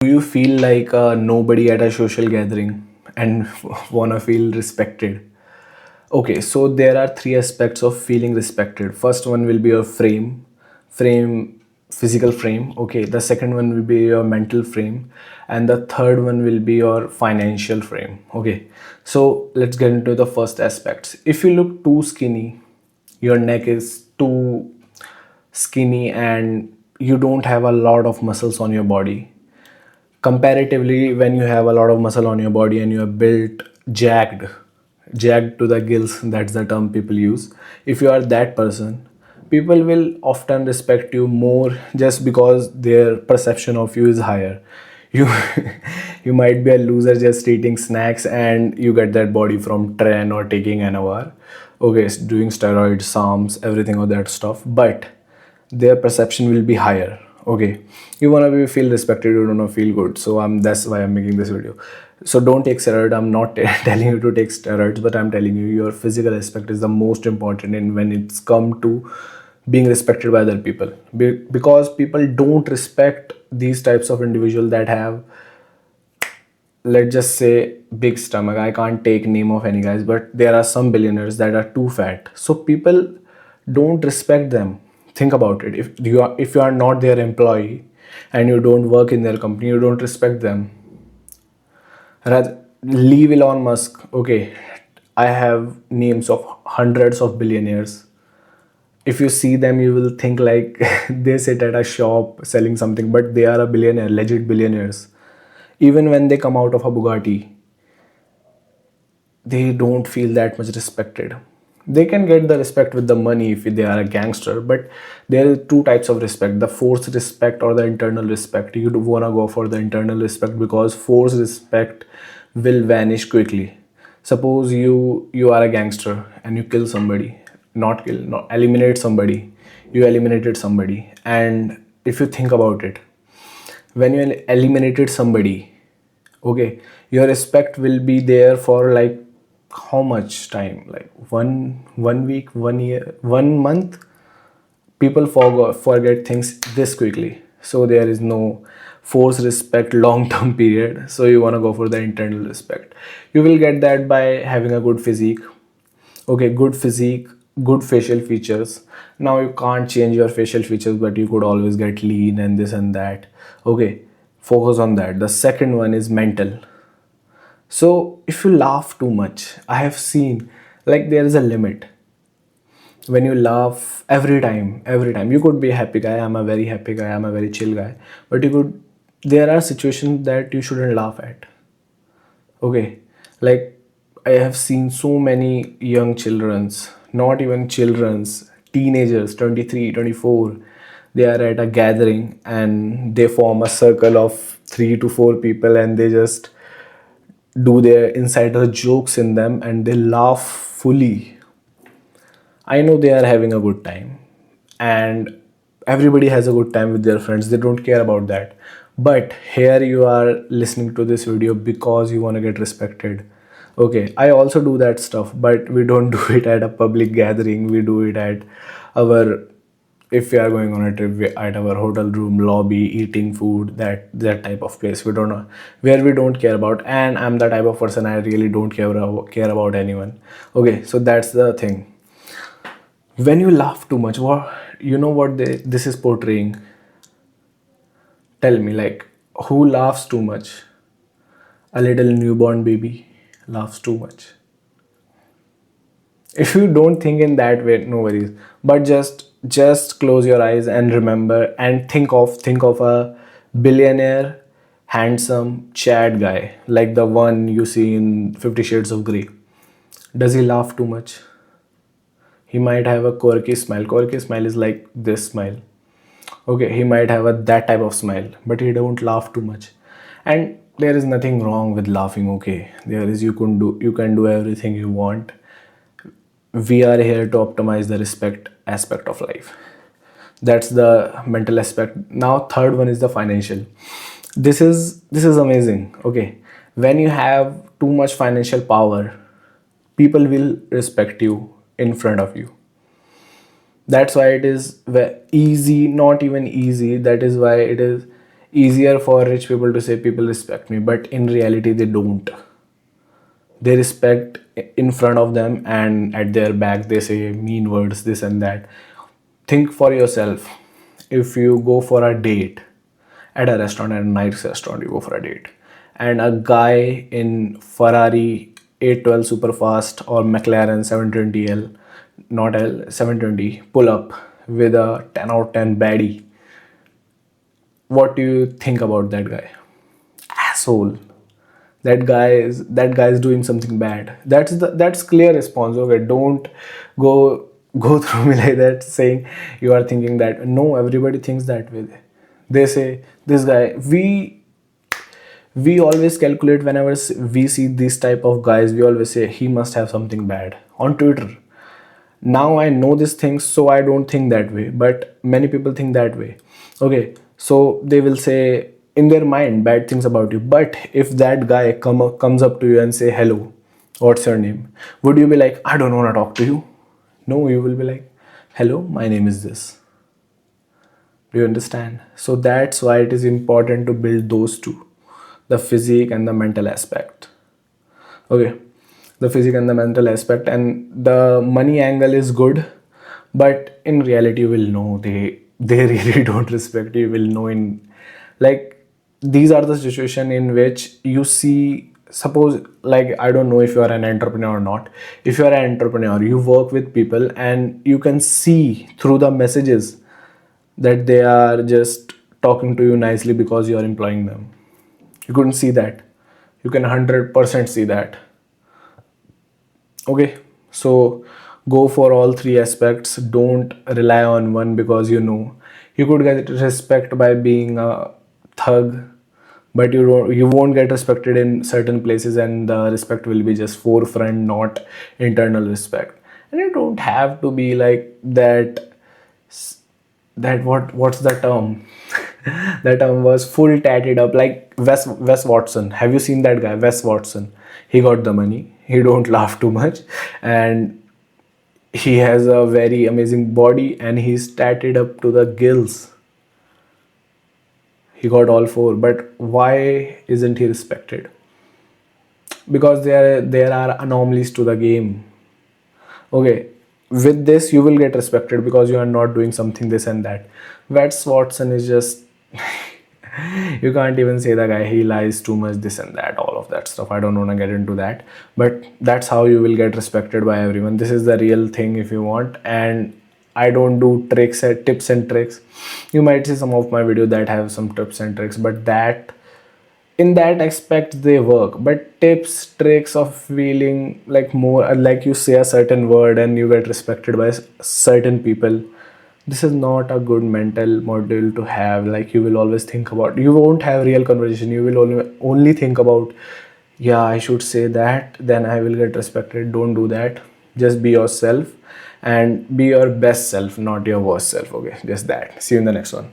you feel like a nobody at a social gathering and wanna feel respected? Okay, so there are three aspects of feeling respected. First one will be your frame, physical frame. Okay, the second one will be your mental frame, and the third one will be your financial frame. Okay, so let's get into the first aspects. If you look too skinny, your neck is too skinny, and you don't have a lot of muscles on your body, comparatively when you have a lot of muscle on your body and you are built jacked to the gills, that's the term people use. If you are that person, people will often respect you more just because their perception of you is higher. You you might be a loser just eating snacks and you get that body from tren or taking an hour, okay, doing steroids, psalms, everything of that stuff, but their perception will be higher. Okay, you want to be feel respected, you don't want to feel good, so that's why I'm making this video. So don't take steroid. I'm not telling you to take steroids, but I'm telling you your physical aspect is the most important in when it's come to being respected by other people. Because people don't respect these types of individual that have, let's just say, big stomach. I can't take name of any guys, but there are some billionaires that are too fat, so people don't respect them. Think about it. If you are not their employee and you don't work in their company, you don't respect them. Rather, leave Elon Musk. Okay, I have names of hundreds of billionaires. If you see them, you will think like they sit at a shop selling something, but they are a billionaire, legit billionaires. Even when they come out of a Bugatti, they don't feel that much respected. They can get the respect with the money if they are a gangster, but there are two types of respect: the forced respect or the internal respect. You want to go for the internal respect because forced respect will vanish quickly. Suppose you are a gangster and you kill somebody, not kill, not eliminate somebody. You eliminated somebody, and if you think about it, when you eliminated somebody, okay, your respect will be there for like how much time? Like one week, 1 year, 1 month. People forget things this quickly, so there is no force respect long term period. So you want to go for the internal respect. You will get that by having a good physique. Okay, good physique, good facial features. Now you can't change your facial features, but you could always get lean and this and that. Okay, focus on that. The second one is mental. So if you laugh too much, I have seen, like, there is a limit. When you laugh every time, you could be a happy guy. I'm a very happy guy. I'm a very chill guy. But you could, there are situations that you shouldn't laugh at. Okay, like I have seen so many young children's, not even children's, teenagers, 23, 24. They are at a gathering and they form a circle of 3 to 4 people and they just do their insider jokes in them and they laugh fully. I know they are having a good time, and everybody has a good time with their friends. They don't care about that. But here you are listening to this video because you want to get respected. Okay, I also do that stuff, but we don't do it at a public gathering. We do it at our, if we are going on a trip, at our hotel room lobby, eating food, that type of place. We don't know where we don't care about, and I'm the type of person, I really don't care about anyone. Okay, so that's the thing. When you laugh too much, what, you know what this is portraying? Tell me, like, who laughs too much? A little newborn baby laughs too much. If you don't think in that way, no worries, but just close your eyes and remember and think of a billionaire, handsome Chad guy, like the one you see in 50 Shades of Grey. Does he laugh too much? He might have a quirky smile. Quirky smile is like this smile. Okay, he might have that type of smile, but he don't laugh too much. And there is nothing wrong with laughing. Okay, there is, you can do everything you want. We are here to optimize the respect aspect of life. That's the mental aspect. Now third one is the financial. This is amazing. Okay, when you have too much financial power, people will respect you in front of you. That's why it is easy, not even easy, that is why it is easier for rich people to say people respect me, but in reality they don't. They respect in front of them, and at their back they say mean words, this and that. Think for yourself. If you go for a date at a restaurant, at a nice restaurant, you go for a date, and a guy in Ferrari 812 Superfast or McLaren 720L, not L, 720, pull up with a 10 out of 10 baddie, what do you think about that guy? Asshole. That guy is doing something bad. That's clear response. Okay, don't go through me like that saying you are thinking that. No, everybody thinks that way. They say this guy. We always calculate whenever we see this type of guys. We always say he must have something bad on Twitter. Now I know these things, so I don't think that way, but many people think that way. Okay, so they will say in their mind bad things about you, but if that guy comes up to you and say hello, what's your name, would you be like, I don't want to talk to you? No, you will be like, hello, my name is this. Do you understand? So that's why it is important to build those two, the physique and the mental aspect. Okay, the physique and the mental aspect, and the money angle is good, but in reality you will know they really don't respect you. You will know in, like, these are the situation in which you see, suppose, like, I don't know if you are an entrepreneur or not. If you are an entrepreneur, you work with people and you can see through the messages that they are just talking to you nicely because you are employing them. You couldn't see that. You can 100% see that. Okay, so go for all three aspects. Don't rely on one, because you could get respect by being a thug, but you won't get respected in certain places, and the respect will be just forefront, not internal respect. And you don't have to be like that. What's the term? That term was full tatted up, like Wes Watson. Have you seen that guy, Wes Watson? He got the money. He don't laugh too much, and he has a very amazing body, and he's tatted up to the gills. He got all four, but why isn't he respected? Because there are anomalies to the game. Okay, with this you will get respected because you are not doing something this and that. Wes Watson is just you can't even say the guy, he lies too much, this and that, all of that stuff. I don't want to get into that, but that's how you will get respected by everyone. This is the real thing if you want. And I don't do tips and tricks. You might see some of my videos that have some tips and tricks, but that in that aspect they work. But tips, tricks of feeling like more like you say a certain word and you get respected by certain people, this is not a good mental model to have. Like, you will always think about, you won't have real conversation, you will only think about, yeah, I should say that, then I will get respected. Don't do that. Just be yourself, and be your best self, not your worst self. Okay, just that. See you in the next one.